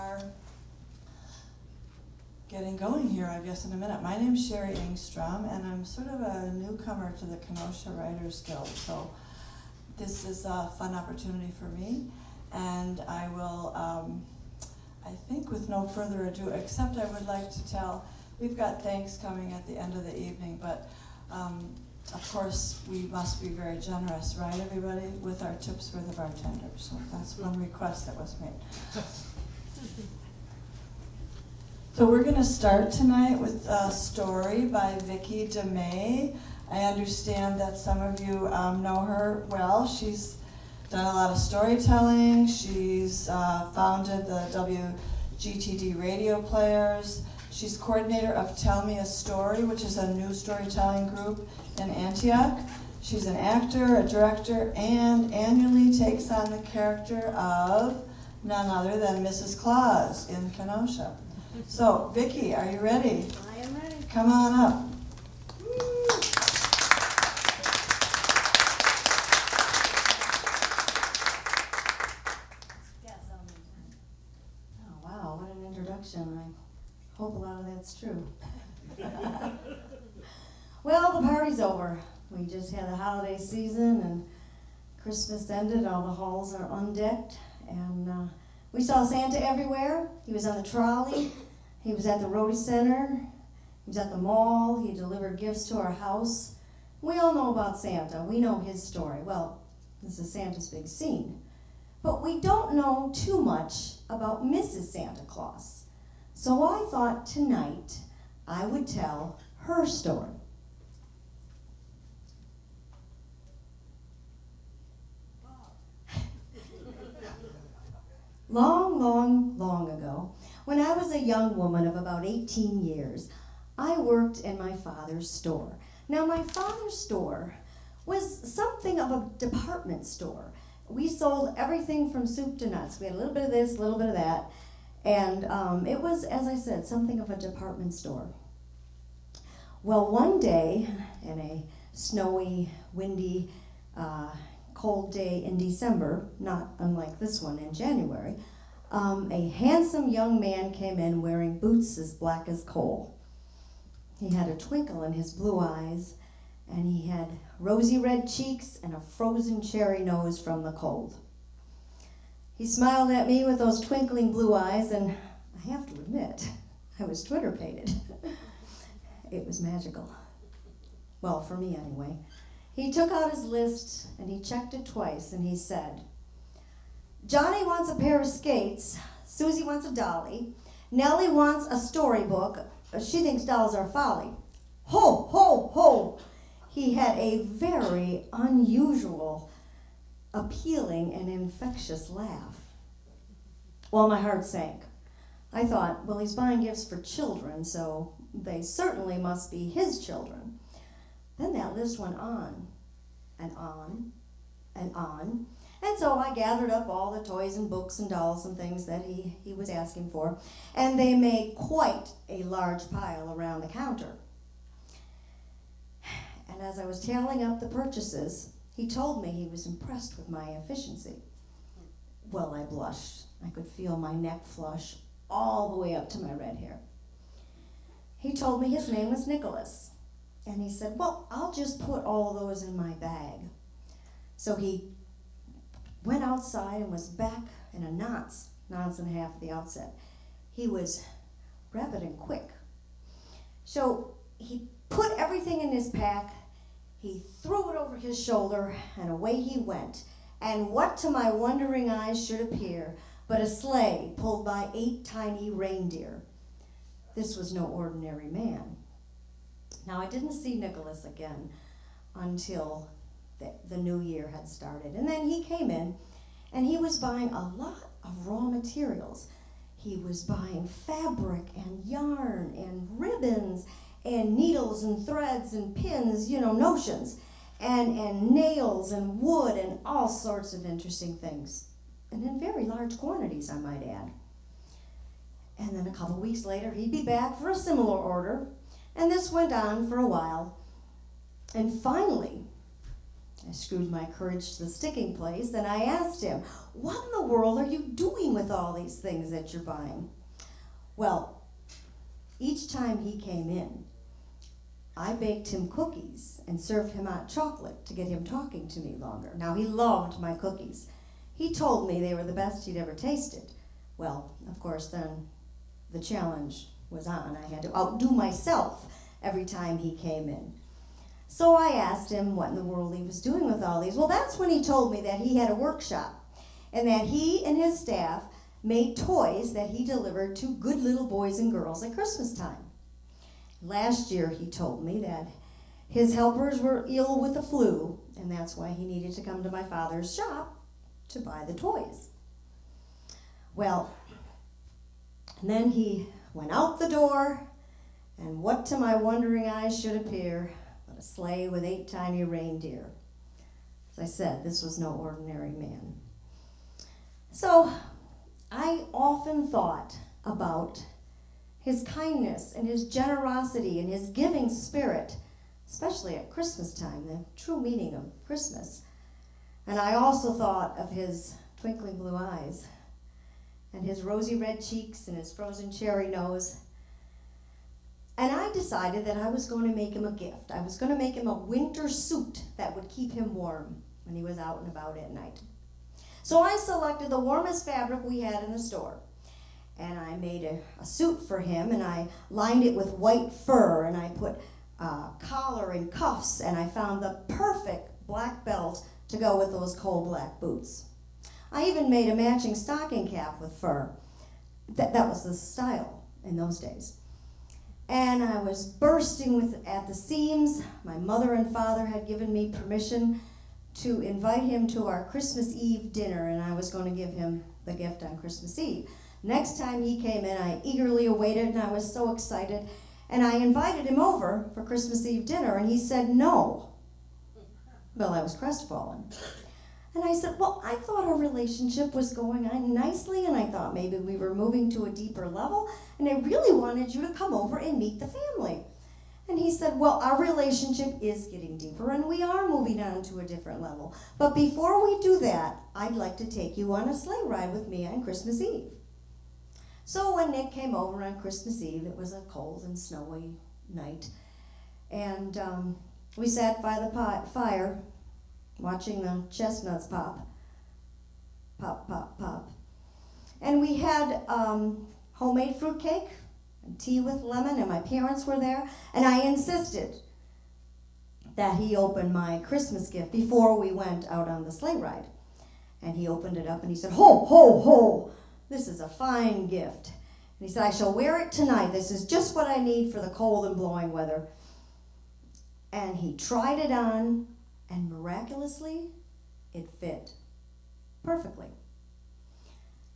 are getting going here, I guess, in a minute. My name's Sherry Engstrom, and I'm sort of a newcomer to the Kenosha Writers Guild, so this is a fun opportunity for me, and I will, I think with no further ado, except I would like to tell, we've got thanks coming at the end of the evening, but of course we must be very generous, right everybody, with our tips for the bartender, so that's one request that was made. So we're going to start tonight with a story by Viki Dumez. I understand that some of you know her well. She's done a lot of storytelling. She's founded the WGTD Radio Players. She's coordinator of Tell Me a Story, which is a new storytelling group in Antioch. She's an actor, a director, and annually takes on the character of none other than Mrs. Claus in Kenosha. So, Viki, are you ready? I am ready. Come on up. Oh, wow, what an introduction. I hope a lot of that's true. Well, the party's over. We just had the holiday season and Christmas ended. All the halls are undecked. And we saw Santa everywhere. He was on the trolley. He was at the Rotary Center. He was at the mall. He delivered gifts to our house. We all know about Santa. We know his story. Well, this is Santa's big scene. But we don't know too much about Mrs. Santa Claus. So I thought tonight I would tell her story. Long, long, long ago, when I was a young woman of about 18 years, I worked in my father's store. Now, my father's store was something of a department store. We sold everything from soup to nuts. We had a little bit of this, a little bit of that, and it was, as I said, something of a department store. Well, one day, in a snowy, windy, cold day in December, not unlike this one in January, a handsome young man came in wearing boots as black as coal. He had a twinkle in his blue eyes, and he had rosy red cheeks and a frozen cherry nose from the cold. He smiled at me with those twinkling blue eyes, and I have to admit, I was Twitter-pated. It was magical. Well, for me anyway. He took out his list, and he checked it twice, and he said, Johnny wants a pair of skates, Susie wants a dolly, Nellie wants a storybook, she thinks dolls are folly. Ho, ho, ho! He had a very unusual, appealing, and infectious laugh. Well, my heart sank. I thought, well, he's buying gifts for children, so they certainly must be his children. Then that list went on, and on, and on. And so I gathered up all the toys and books and dolls and things that he was asking for, and they made quite a large pile around the counter. And as I was tallying up the purchases, he told me he was impressed with my efficiency. Well, I blushed. I could feel my neck flush all the way up to my red hair. He told me his name was Nicholas. And he said, well, I'll just put all those in my bag. So he went outside and was back in a nonce and a half at the outset. He was rapid and quick. So he put everything in his pack, he threw it over his shoulder, and away he went. And what to my wondering eyes should appear but a sleigh pulled by 8 tiny reindeer. This was no ordinary man. Now, I didn't see Nicholas again until the new year had started. And then he came in, and he was buying a lot of raw materials. He was buying fabric and yarn and ribbons and needles and threads and pins, notions, and nails and wood and all sorts of interesting things. And in very large quantities, I might add. And then a couple weeks later, he'd be back for a similar order. And this went on for a while. And finally, I screwed my courage to the sticking place, and I asked him, "What in the world are you doing with all these things that you're buying?" Well, each time he came in, I baked him cookies and served him hot chocolate to get him talking to me longer. Now, he loved my cookies. He told me they were the best he'd ever tasted. Well, of course, then the challenge was on. I had to outdo myself every time he came in. So I asked him what in the world he was doing with all these. Well, that's when he told me that he had a workshop and that he and his staff made toys that he delivered to good little boys and girls at Christmas time. Last year, he told me that his helpers were ill with the flu, and that's why he needed to come to my father's shop to buy the toys. Well, and then he went out the door, and what to my wondering eyes should appear but a sleigh with 8 tiny reindeer. As I said, this was no ordinary man. So I often thought about his kindness and his generosity and his giving spirit, especially at Christmas time, the true meaning of Christmas. And I also thought of his twinkling blue eyes and his rosy red cheeks and his frozen cherry nose. And I decided that I was going to make him a gift. I was going to make him a winter suit that would keep him warm when he was out and about at night. So I selected the warmest fabric we had in the store. And I made a suit for him, and I lined it with white fur, and I put collar and cuffs, and I found the perfect black belt to go with those coal black boots. I even made a matching stocking cap with fur. That was the style in those days. And I was bursting at the seams. My mother and father had given me permission to invite him to our Christmas Eve dinner, and I was going to give him the gift on Christmas Eve. Next time he came in, I eagerly awaited, and I was so excited. And I invited him over for Christmas Eve dinner, and he said no. Well, I was crestfallen. And I said, well, I thought our relationship was going on nicely, and I thought maybe we were moving to a deeper level, and I really wanted you to come over and meet the family. And he said, well, our relationship is getting deeper, and we are moving on to a different level. But before we do that, I'd like to take you on a sleigh ride with me on Christmas Eve. So when Nick came over on Christmas Eve, it was a cold and snowy night, and we sat by the fire watching the chestnuts pop, pop, pop, pop. And we had homemade fruitcake and tea with lemon, and my parents were there, and I insisted that he open my Christmas gift before we went out on the sleigh ride. And he opened it up and he said, ho, ho, ho. This is a fine gift. And he said, I shall wear it tonight. This is just what I need for the cold and blowing weather. And he tried it on, and miraculously, it fit perfectly.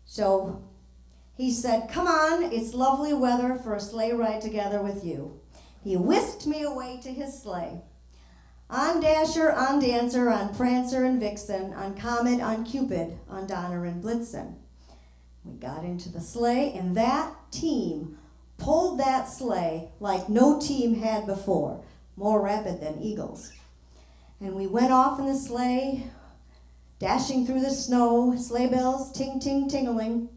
So he said, come on, it's lovely weather for a sleigh ride together with you. He whisked me away to his sleigh. On Dasher, on Dancer, on Prancer and Vixen, on Comet, on Cupid, on Donner and Blitzen. We got into the sleigh, and that team pulled that sleigh like no team had before, more rapid than eagles. And we went off in the sleigh, dashing through the snow, sleigh bells ting, ting, tingling.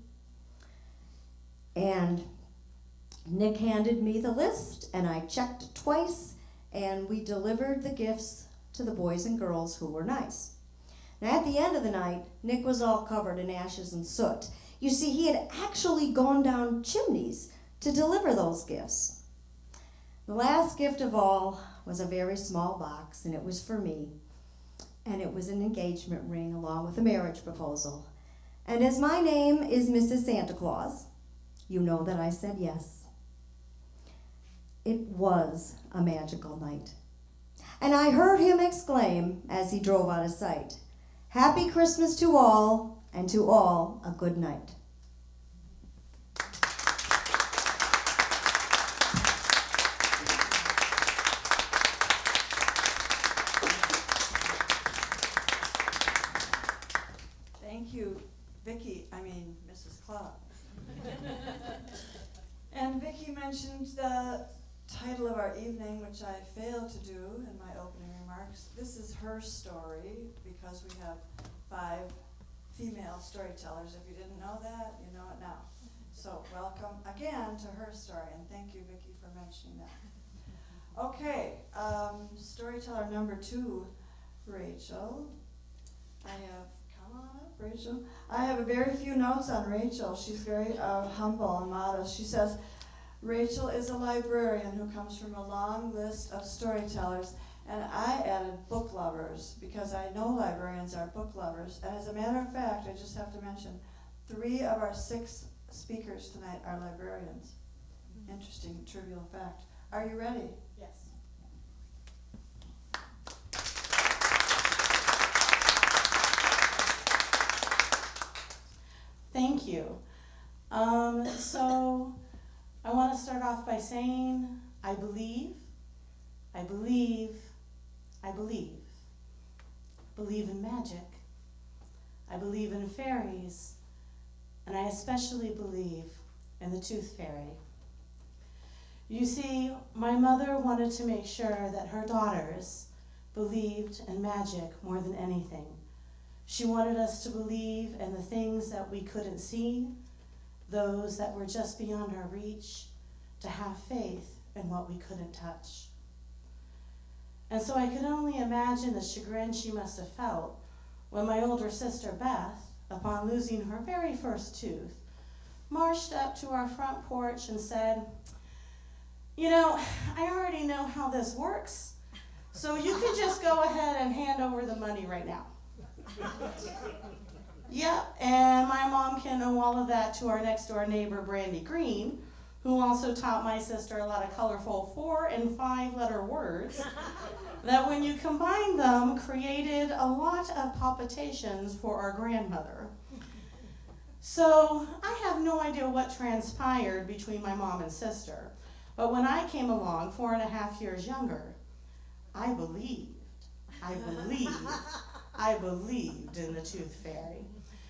And Nick handed me the list, and I checked it twice, and we delivered the gifts to the boys and girls who were nice. Now, at the end of the night, Nick was all covered in ashes and soot. You see, he had actually gone down chimneys to deliver those gifts. The last gift of all was a very small box, and it was for me. And it was an engagement ring along with a marriage proposal. And as my name is Mrs. Santa Claus, you know that I said yes. It was a magical night. And I heard him exclaim as he drove out of sight, Happy Christmas to all, and to all a good night. Thank you, Mrs. Claus. And Viki mentioned the title of our evening, which I failed to do in my opening remarks. This is her story, because we have 5 female storytellers. If you didn't know that, you know it now. So welcome again to her story, and thank you, Viki, for mentioning that. Okay, storyteller number 2, Rachel. Come on up, Rachel. I have very few notes on Rachel. She's very humble and modest. She says, Rachel is a librarian who comes from a long list of storytellers, and I added book lovers because I know librarians are book lovers. And as a matter of fact, I just have to mention, 3 of our 6 speakers tonight are librarians. Interesting trivial fact. Are you ready? Yes. Thank you. So I want to start off by saying I believe. Believe in magic. I believe in fairies. And I especially believe in the Tooth Fairy. You see, my mother wanted to make sure that her daughters believed in magic more than anything. She wanted us to believe in the things that we couldn't see, those that were just beyond our reach, to have faith in what we couldn't touch. And so I could only imagine the chagrin she must have felt when my older sister Beth, upon losing her very first tooth, marched up to our front porch and said, you know, I already know how this works, so you can just go ahead and hand over the money right now. Yep, and my mom can owe all of that to our next door neighbor, Brandy Green, who also taught my sister a lot of colorful 4- and 5-letter words that when you combine them created a lot of palpitations for our grandmother. So I have no idea what transpired between my mom and sister, but when I came along 4.5 years younger, I believed in the Tooth Fairy.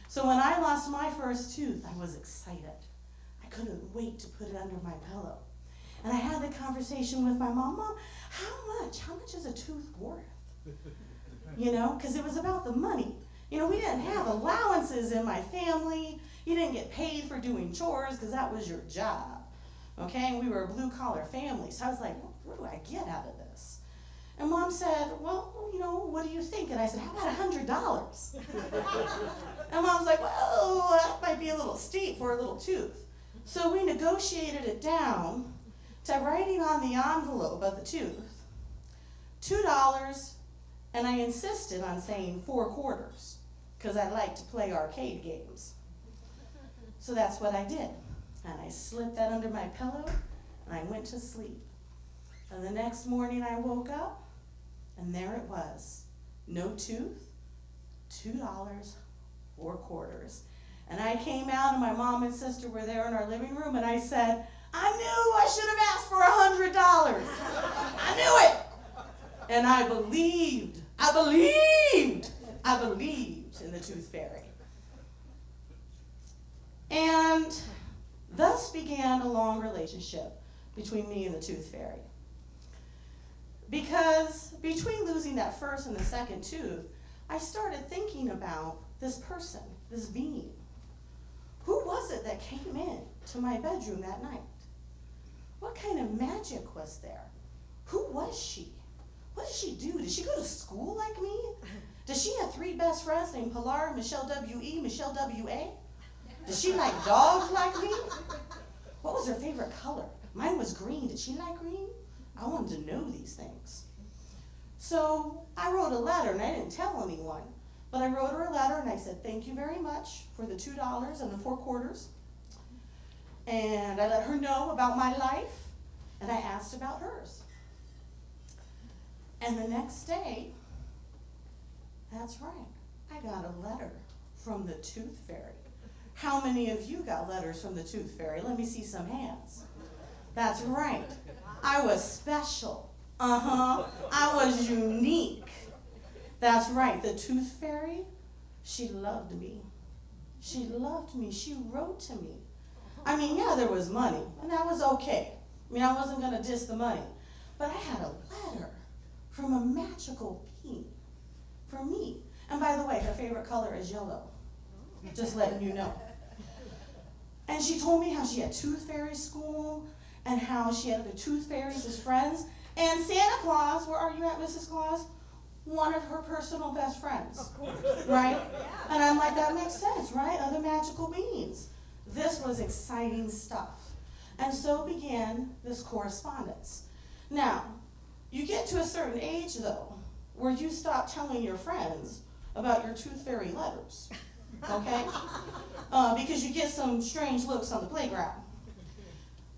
So when I lost my first tooth, I was excited. I couldn't wait to put it under my pillow. And I had the conversation with my mom, Mom, how much is a tooth worth? You know, because it was about the money. You know, we didn't have allowances in my family. You didn't get paid for doing chores because that was your job. Okay, and we were a blue-collar family. So I was like, what do I get out of this? And Mom said, well, you know, what do you think? And I said, how about $100? And Mom's like, well, that might be a little steep for a little tooth. So we negotiated it down to writing on the envelope of the tooth, $2, and I insisted on saying 4 quarters, because I like to play arcade games. So that's what I did. And I slipped that under my pillow, and I went to sleep. And the next morning I woke up, and there it was. No tooth, $2, 4 quarters. And I came out, and my mom and sister were there in our living room, and I said, I knew I should have asked for $100. I knew it. And I believed in the Tooth Fairy. And thus began a long relationship between me and the Tooth Fairy. Because between losing that first and the second tooth, I started thinking about this person, this being. Who was it that came in to my bedroom that night? What kind of magic was there? Who was she? What did she do? Did she go to school like me? Does she have 3 best friends named Pilar, Michelle W.E., Michelle W.A.? Does she like dogs like me? What was her favorite color? Mine was green. Did she like green? I wanted to know these things. So I wrote a letter, and I didn't tell anyone, but I wrote her a letter, and I said, thank you very much for the $2 and the 4 quarters. And I let her know about my life, and I asked about hers. And the next day, that's right, I got a letter from the Tooth Fairy. How many of you got letters from the Tooth Fairy? Let me see some hands. That's right. I was special. I was unique. That's right. The Tooth Fairy, she loved me. She loved me. She wrote to me. I mean, yeah, there was money, and that was okay. I mean, I wasn't going to diss the money. But I had a letter from a magical being for me. And by the way, her favorite color is yellow. Just letting you know. And she told me how she had tooth fairy school and how she had the tooth fairies as friends. And Santa Claus, where are you at, Mrs. Claus? One of her personal best friends. Of course. Right? And I'm like, that makes sense, right? Other magical beings. This was exciting stuff. And so began this correspondence. Now, you get to a certain age, though, where you stop telling your friends about your tooth fairy letters, okay? Because you get some strange looks on the playground.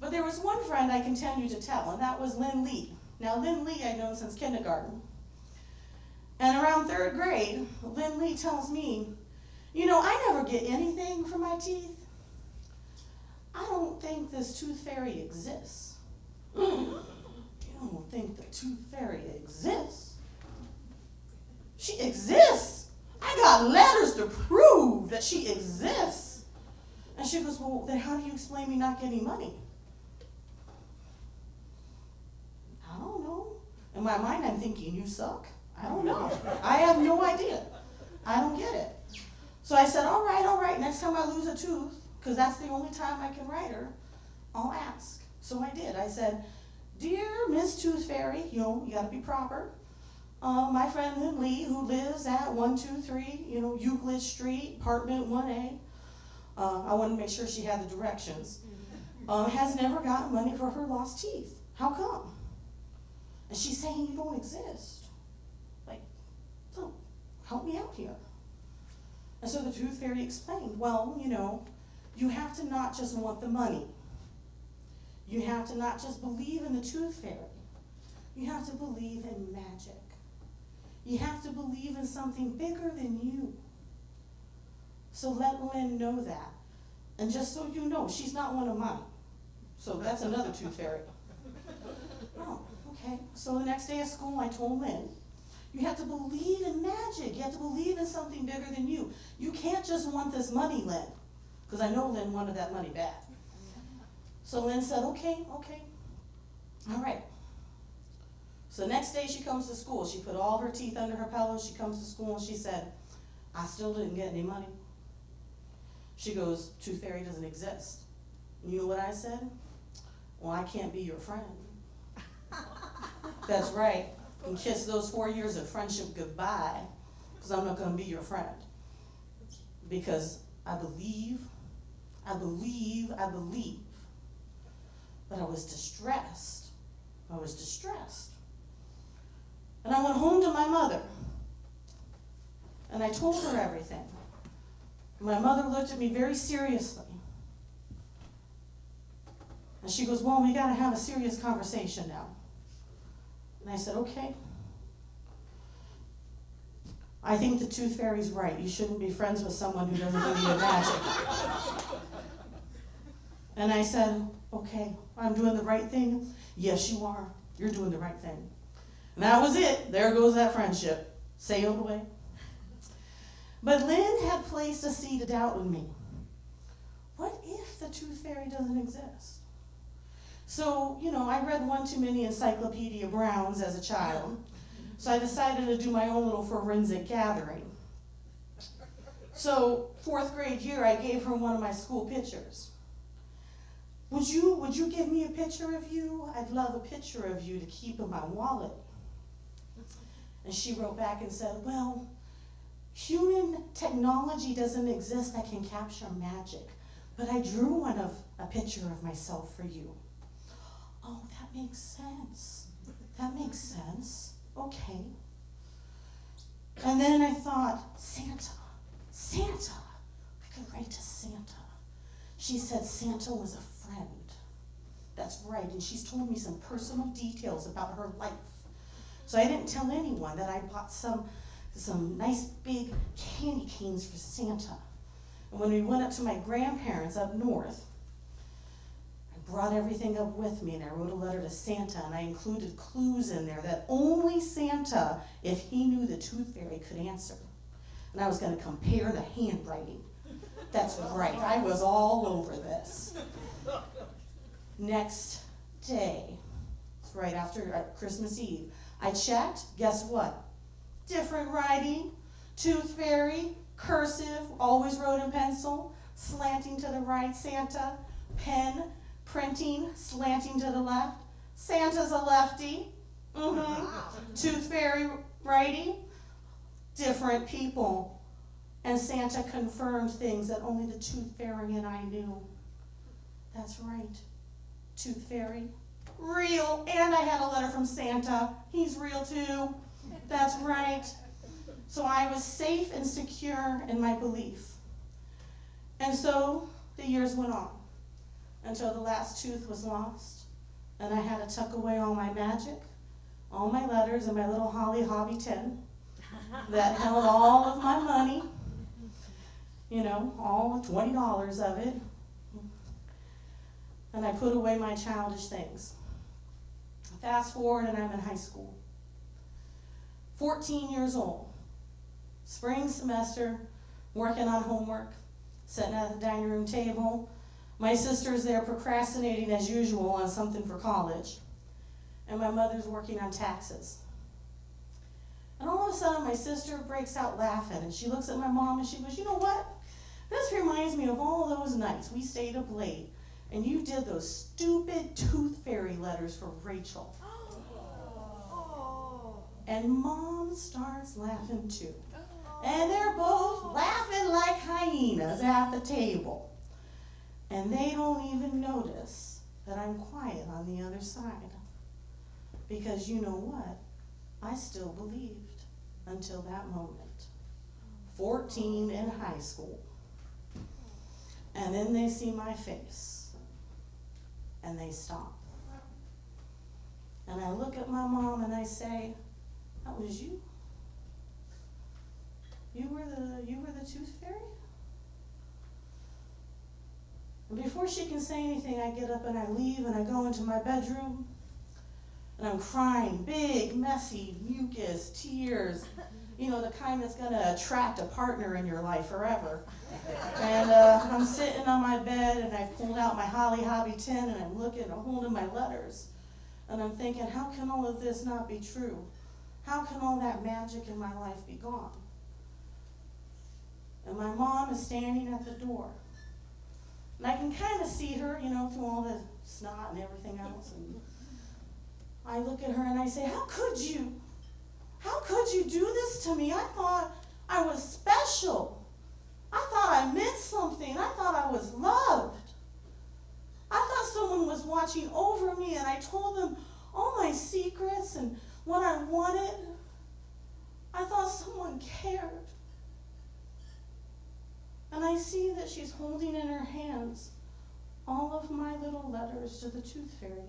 But there was one friend I continued to tell, and that was Lynn Lee. Now, Lynn Lee I'd known since kindergarten. And around 3rd grade, Lynn Lee tells me, you know, I never get anything for my teeth. I don't think this tooth fairy exists. You don't think the tooth fairy exists? She exists. I got letters to prove that she exists. And she goes, well, then how do you explain me not getting money? I don't know. In my mind, I'm thinking, you suck. I don't know. I have no idea. I don't get it. So I said, all right, next time I lose a tooth, because that's the only time I can write her, I'll ask. So I did. I said, dear Miss Tooth Fairy, you know, you got to be proper. My friend Lynn Lee, who lives at 123, Euclid Street, apartment 1A, I wanted to make sure she had the directions, has never gotten money for her lost teeth. How come? And she's saying you don't exist. Like, so help me out here. And so the Tooth Fairy explained, well, you have to not just want the money. You have to not just believe in the Tooth Fairy. You have to believe in magic. You have to believe in something bigger than you. So let Lynn know that. And just so you know, she's not one of mine. So that's another Tooth Fairy. Oh, okay. So the next day at school, I told Lynn, you have to believe in magic. You have to believe in something bigger than you. You can't just want this money, Lynn. Because I know Lynn wanted that money back. So Lynn said, okay, all right. So the next day she comes to school. She put all her teeth under her pillow. She comes to school and she said, I still didn't get any money. She goes, Tooth Fairy doesn't exist. And you know what I said? Well, I can't be your friend. That's right. And kiss those 4 years of friendship goodbye, because I'm not going to be your friend. Because I believe, but I was distressed. And I went home to my mother, and I told her everything. My mother looked at me very seriously. And she goes, well, we got to have a serious conversation now. And I said, okay. I think the Tooth Fairy's right. You shouldn't be friends with someone who doesn't believe in magic. And I said, okay, I'm doing the right thing. Yes, you are. You're doing the right thing. And that was it. There goes that friendship. Sailed away. But Lynn had placed a seed of doubt in me. What if the Tooth Fairy doesn't exist? So, I read one too many Encyclopedia Browns as a child. So I decided to do my own little forensic gathering. So 4th grade year, I gave her one of my school pictures. Would you give me a picture of you? I'd love a picture of you to keep in my wallet. And she wrote back and said, well, human technology doesn't exist that can capture magic, but I drew a picture of myself for you. Oh, that makes sense. Okay. And then I thought, Santa. I could write to Santa. She said Santa was a friend. That's right, and she's told me some personal details about her life. So I didn't tell anyone that I bought some nice big candy canes for Santa. And when we went up to my grandparents up north, I brought everything up with me and I wrote a letter to Santa and I included clues in there that only Santa, if he knew the Tooth Fairy, could answer. And I was going to compare the handwriting. That's right, I was all over this. Next day, it's right after Christmas Eve, I checked, guess what? Different writing, tooth fairy, cursive, always wrote in pencil, slanting to the right, Santa, pen, printing, slanting to the left. Santa's a lefty. Tooth fairy writing, different people. And Santa confirmed things that only the tooth fairy and I knew. That's right, tooth fairy, real. And I had a letter from Santa. He's real too. That's right. So I was safe and secure in my belief. And so the years went on until the last tooth was lost, and I had to tuck away all my magic, all my letters, and my little Holly Hobby tin that held all of my money, you know, all $20 of it. And I put away my childish things. Fast forward, and I'm in high school. 14 years old. Spring semester, working on homework, sitting at the dining room table. My sister's there procrastinating as usual on something for college. And my mother's working on taxes. And all of a sudden, my sister breaks out laughing, and she looks at my mom and she goes, "You know what? This reminds me of all those nights we stayed up late, and you did those stupid tooth fairy letters for Rachel." And Mom starts laughing too. And they're both laughing like hyenas at the table. And they don't even notice that I'm quiet on the other side. Because you know what? I still believed until that moment. 14 in high school. And then they see my face. And they stop. And I look at my mom and I say, "That was you? You were the tooth fairy?" And before she can say anything, I get up and I leave and I go into my bedroom. And I'm crying, big, messy, mucus, tears. You know, the kind that's going to attract a partner in your life forever. And I'm sitting on my bed and I've pulled out my Holly Hobby tin and I'm looking, I'm holding my letters. And I'm thinking, how can all of this not be true? How can all that magic in my life be gone? And my mom is standing at the door. And I can kind of see her, you know, through all the snot and everything else. And I look at her and I say, "How could you? How could you do this to me? I thought I was special. I thought I meant something. I thought I was loved. I thought someone was watching over me and I told them all my secrets and what I wanted. I thought someone cared." And I see that she's holding in her hands all of my little letters to the tooth fairy.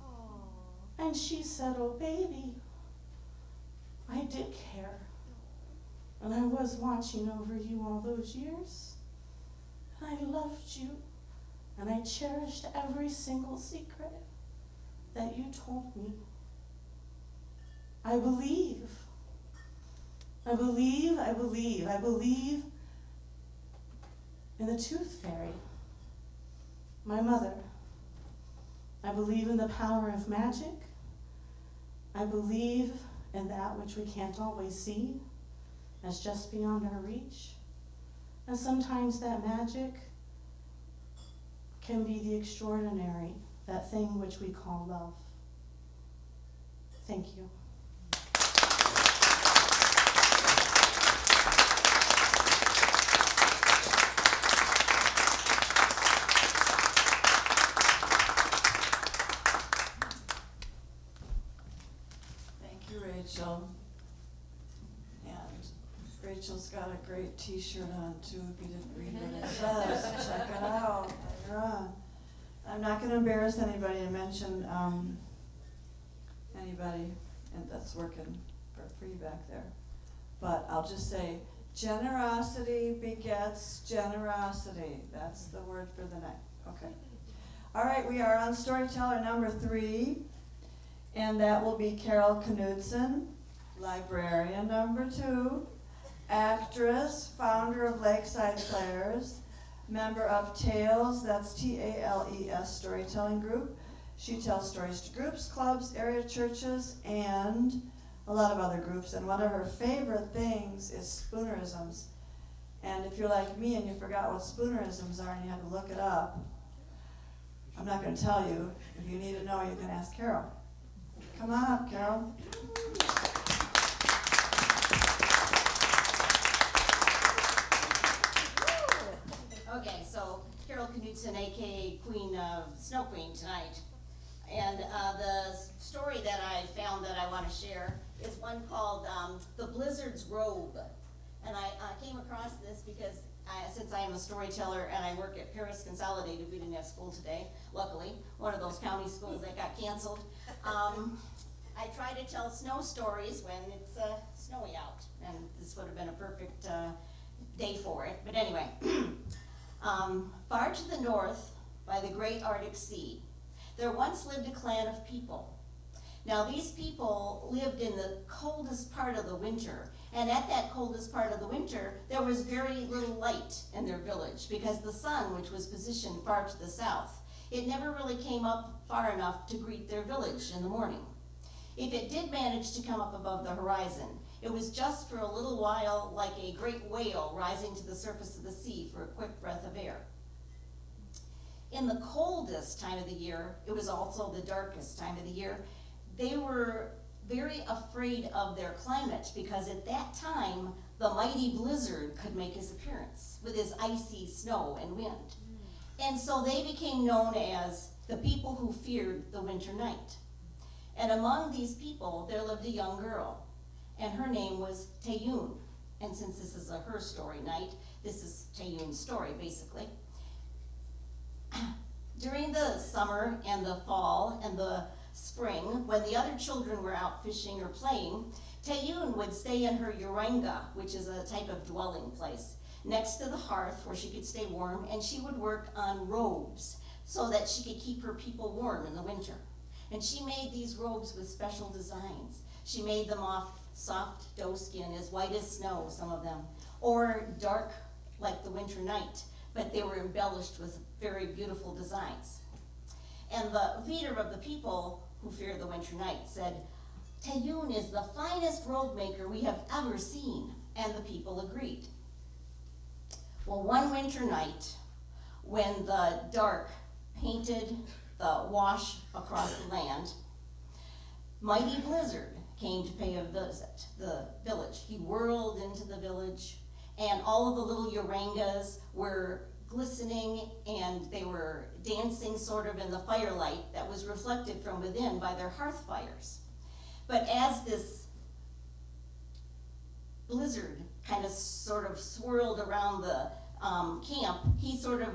Aww. And she said, "Oh, baby, I did care. And I was watching over you all those years. And I loved you. And I cherished every single secret that you told me. I believe. I believe, I believe, I believe in the tooth fairy, my mother. I believe in the power of magic. I believe in that which we can't always see as just beyond our reach. And sometimes that magic can be the extraordinary, that thing which we call love. Thank you. Rachel. And Rachel's got a great t-shirt on too, if you didn't read what it says. Check it out later on. I'm not going to embarrass anybody and mention anybody that's working for free back there. But I'll just say, generosity begets generosity. That's the word for the night. Okay. All right, we are on storyteller number 3. And that will be Carol Knudson, librarian number 2, actress, founder of Lakeside Players, member of Tales, that's T-A-L-E-S Storytelling Group, She tells stories to groups, clubs, area churches, and a lot of other groups. And one of her favorite things is spoonerisms. And if you're like me and you forgot what spoonerisms are and you have to look it up, I'm not going to tell you. If you need to know, you can ask Carol. Come on up, Carol. Okay, so Carol Knudson, aka Snow Queen tonight. And the story that I found that I want to share is one called The Blizzard's Robe. And I came across this because since I am a storyteller and I work at Paris Consolidated, we didn't have school today, luckily, one of those county schools that got canceled. I try to tell snow stories when it's snowy out, and this would have been a perfect day for it. But anyway, far to the north, by the great Arctic Sea, there once lived a clan of people. Now these people lived in the coldest part of the winter, and at that coldest part of the winter, there was very little light in their village because the sun, which was positioned far to the south, it never really came up far enough to greet their village in the morning. If it did manage to come up above the horizon, it was just for a little while, like a great whale rising to the surface of the sea for a quick breath of air. In the coldest time of the year, it was also the darkest time of the year, they were very afraid of their climate because at that time, the mighty blizzard could make his appearance with his icy snow and wind. And so they became known as the people who feared the winter night. And among these people, there lived a young girl, and her name was Tayun. And since this is a her story night, this is Tayun's story, basically. During the summer and the fall and the spring, when the other children were out fishing or playing, Tayun would stay in her yuranga, which is a type of dwelling place, next to the hearth where she could stay warm, and she would work on robes so that she could keep her people warm in the winter. And she made these robes with special designs. She made them off soft doe skin, as white as snow, some of them, or dark like the winter night, but they were embellished with very beautiful designs. And the leader of the people who feared the winter night said, "Tayun is the finest robe maker we have ever seen," and the people agreed. Well, one winter night, when the dark painted the wash across the land, mighty blizzard came to pay a visit the village. He whirled into the village, and all of the little yurangas were glistening, and they were dancing sort of in the firelight that was reflected from within by their hearth fires. But as this blizzard kind of sort of swirled around the camp, he sort of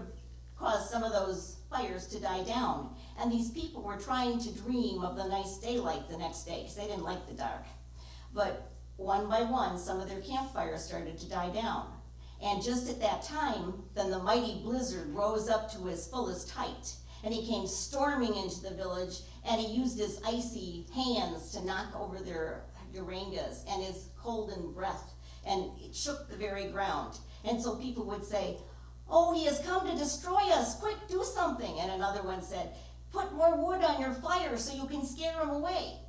caused some of those fires to die down. And these people were trying to dream of the nice daylight the next day because they didn't like the dark. But one by one, some of their campfires started to die down. And just at that time, then the mighty blizzard rose up to his fullest height, and he came storming into the village, and he used his icy hands to knock over their yurangas and his golden breath, and it shook the very ground. And so people would say, "Oh, he has come to destroy us, quick, do something." And another one said, "Put more wood on your fire so you can scare him away."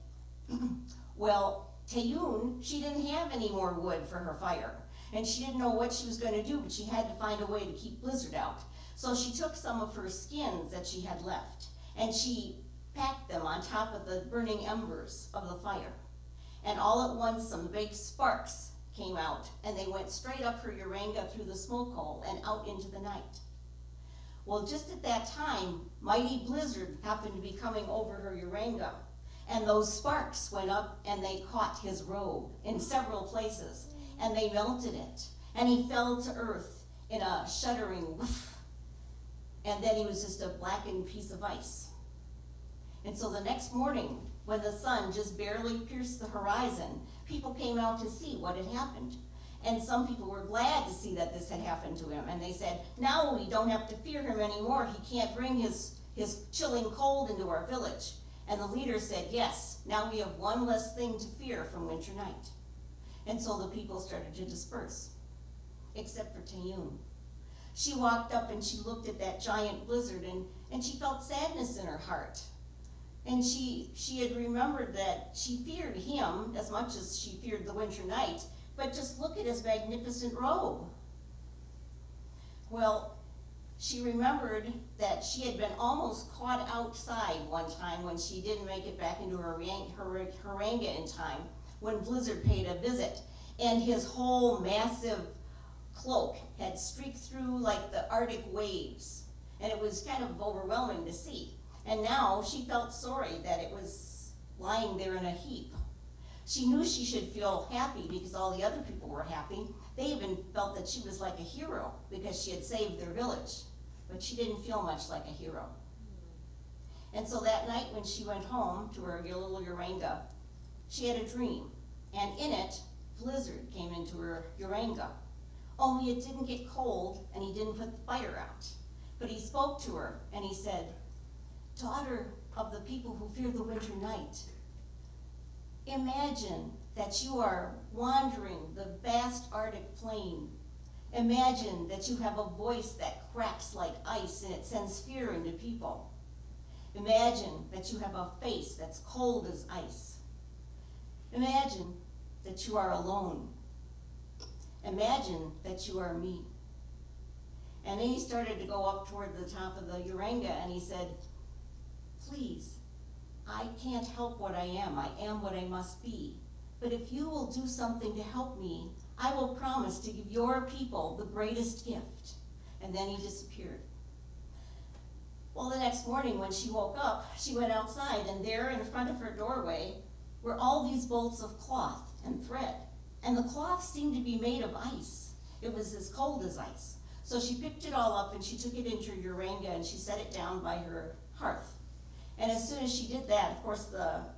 Well, Tayun, she didn't have any more wood for her fire. And she didn't know what she was going to do, but she had to find a way to keep blizzard out. So she took some of her skins that she had left, and she packed them on top of the burning embers of the fire. And all at once, some big sparks came out, and they went straight up her yuranga through the smoke hole and out into the night. Well, just at that time, mighty blizzard happened to be coming over her yuranga, and those sparks went up and they caught his robe in several places, and they melted it, and he fell to earth in a shuddering woof, and then he was just a blackened piece of ice. And so the next morning, when the sun just barely pierced the horizon, people came out to see what had happened. And some people were glad to see that this had happened to him, and they said, "Now we don't have to fear him anymore. He can't bring his chilling cold into our village." And the leader said, "Yes, now we have one less thing to fear from winter night." And so the people started to disperse, except for Tayun. She walked up and she looked at that giant blizzard, and she felt sadness in her heart. And she had remembered that she feared him as much as she feared the winter night, but just look at his magnificent robe. Well, she remembered that she had been almost caught outside one time when she didn't make it back into her haranga in time, when Blizzard paid a visit, and his whole massive cloak had streaked through like the Arctic waves, and it was kind of overwhelming to see. And now she felt sorry that it was lying there in a heap. She knew she should feel happy because all the other people were happy. They even felt that she was like a hero because she had saved their village, but she didn't feel much like a hero. And so that night when she went home to her little haranga, she had a dream, and in it, Blizzard came into her haranga. Only it didn't get cold, and he didn't put the fire out. But he spoke to her, and he said, "Daughter of the people who fear the winter night, imagine that you are wandering the vast Arctic plain. Imagine that you have a voice that cracks like ice and it sends fear into people. Imagine that you have a face that's cold as ice. Imagine that you are alone. Imagine that you are me." And then he started to go up toward the top of the haranga and he said, "Please, I can't help what I am. I am what I must be. But if you will do something to help me, I will promise to give your people the greatest gift." And then he disappeared. Well, the next morning when she woke up, she went outside, and there in front of her doorway were all these bolts of cloth and thread. And the cloth seemed to be made of ice. It was as cold as ice. So she picked it all up and she took it into her haranga and she set it down by her hearth. And as soon as she did that, of course, the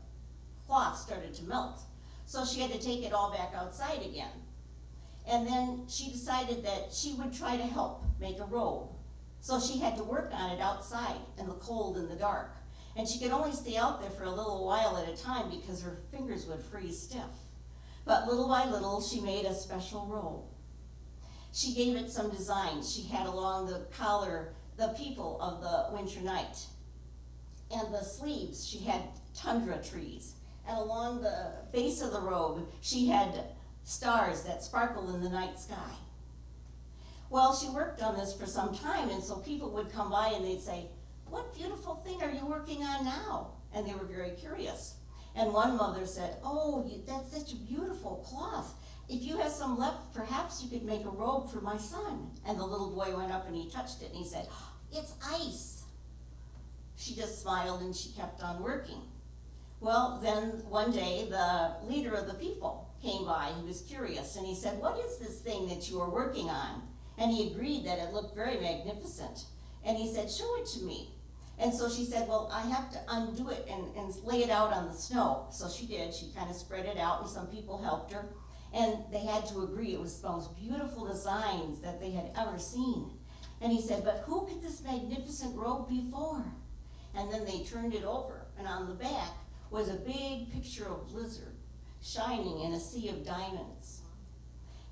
cloth started to melt. So she had to take it all back outside again. And then she decided that she would try to help make a robe. So she had to work on it outside in the cold and the dark. And she could only stay out there for a little while at a time because her fingers would freeze stiff. But little by little, she made a special robe. She gave it some designs. She had along the collar the people of the winter night. And the sleeves, she had tundra trees. And along the base of the robe, she had stars that sparkle in the night sky. Well, she worked on this for some time, and so people would come by and they'd say, "What beautiful thing are you working on now?" And they were very curious. And one mother said, "Oh, that's such a beautiful cloth. If you have some left, perhaps you could make a robe for my son." And the little boy went up and he touched it and he said, "It's ice." She just smiled and she kept on working. Well, then one day the leader of the people came by. He was curious and he said, "What is this thing that you are working on?" And he agreed that it looked very magnificent. And he said, "Show it to me." And so she said, "Well, I have to undo it and lay it out on the snow." So she did. She kind of spread it out and some people helped her. And they had to agree it was the most beautiful designs that they had ever seen. And he said, "But who could this magnificent robe be for?" And then they turned it over, and on the back was a big picture of Blizzard shining in a sea of diamonds.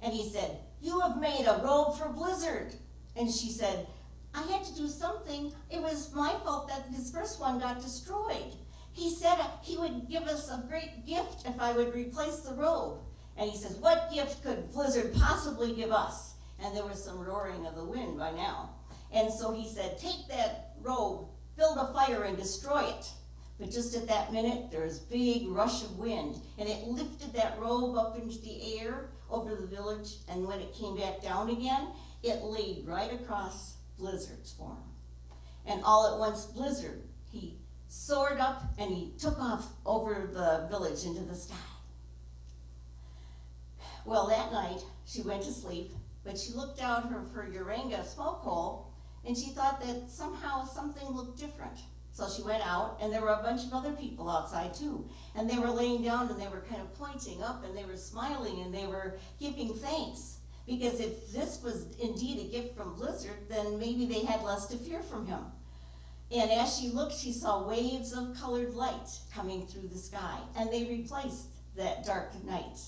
And he said, "You have made a robe for Blizzard." And she said, "I had to do something. It was my fault that his first one got destroyed. He said he would give us a great gift if I would replace the robe." And he says, "What gift could Blizzard possibly give us?" And there was some roaring of the wind by now. And so he said, "Take that robe, build a fire and destroy it." But just at that minute, there was a big rush of wind, and it lifted that robe up into the air over the village, and when it came back down again, it laid right across Blizzard's form. And all at once, Blizzard, he soared up and he took off over the village into the sky. Well, that night, she went to sleep, but she looked out of her haranga smoke hole, and she thought that somehow something looked different. So she went out, and there were a bunch of other people outside too. And they were laying down, and they were kind of pointing up, and they were smiling, and they were giving thanks. Because if this was indeed a gift from Blizzard, then maybe they had less to fear from him. And as she looked, she saw waves of colored light coming through the sky, and they replaced that dark night.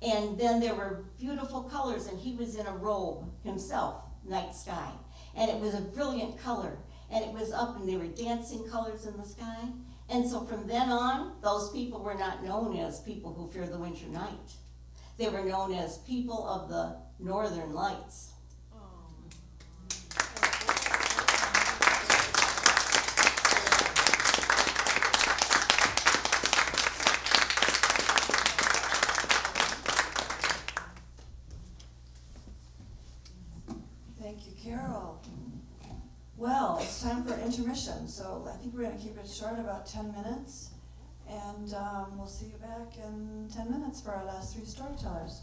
And then there were beautiful colors, and he was in a robe himself, night sky. And it was a brilliant color, and it was up, and they were dancing colors in the sky. And so from then on, those people were not known as people who fear the winter night. They were known as people of the northern lights. Thank you, Carol. Well, it's time for intermission, so I think we're going to keep it short, about 10 minutes. And we'll see you back in 10 minutes for our last three storytellers.